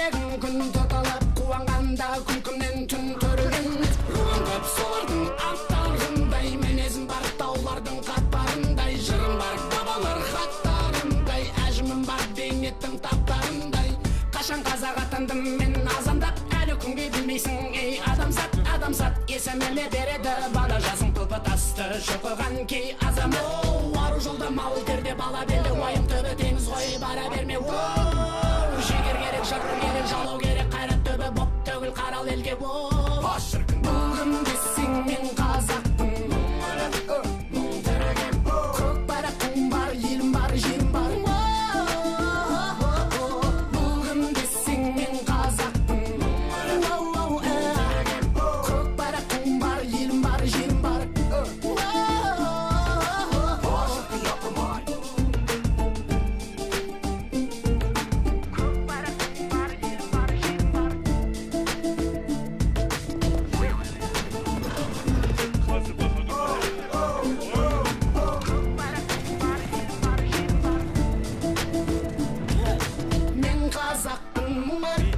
жүрегім күн тұталып қуанғанда күлкімнен түн түрген руым көп солардың аттарындай мінезім бар таулардың қатпарындай жырым бар бабалар хаттарындай әжімім бар бейнеттің таптарындай қашан қазақ атандым мен азандап әлі күнге білмейсің ей адамзат адамзат есіміме береді бала жасың тұлпы тасты шоқыған кей азамат ару жолда мал терде бала белде уайым түбі теңіз ғой бара берме жігер керек жыр керек жалау керек қайрат түбі боп төгіл қарал елге бұл кім десең мен қазақпын көк байрақтың бар елім бар жерім бар бұл кім десең мен қазақпын көк байрақтың бар елім бар жерім бар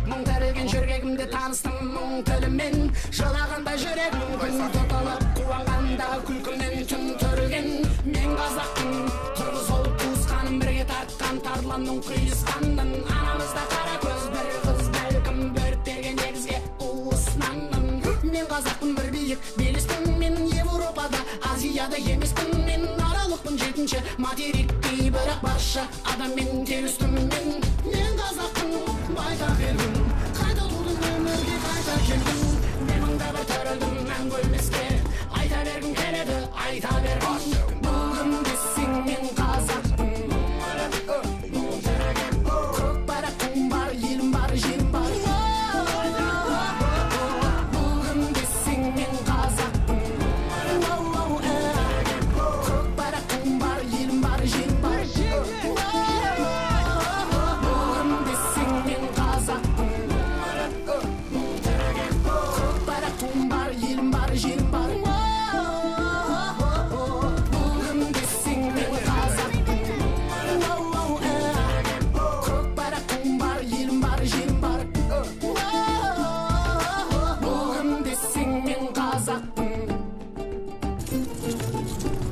мұң тәрелген жүрегімде таныстым мұң тілімен жылағанда жүрегім күн тұталып қуанғанда күлкімнен түн түрілген мен қазақпын қырғыз ол туысқаным бірге тартқан тарланның құйысқанын анамызда қара көз бір қыз бәлкім бөріп берген негізге уысынанмын мен қазақпын бір биік белеспін мен Европада Азияда емеспін мен аралықпын жетінші материкте бірақ барша адаммен теңестім мен қазақпын байтақ елім қайта тудым өмірге қайта келдім мен мыңда бір төрілдім мәңгі өлмеске айта бергім келеді айта бергім бұл кім десең мен қазақпын көк байрақтың бар елім бар жерім бар бұл кім десең мен қазақпын көк байрақтың бар елім бар жерім бар жерім бар бұл кім десең мен қазақпын көк байрақтың бар елім бар жерім бар бұл кім десең мен қазақпын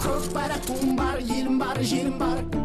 көк байрақтың бар елім бар жерім бар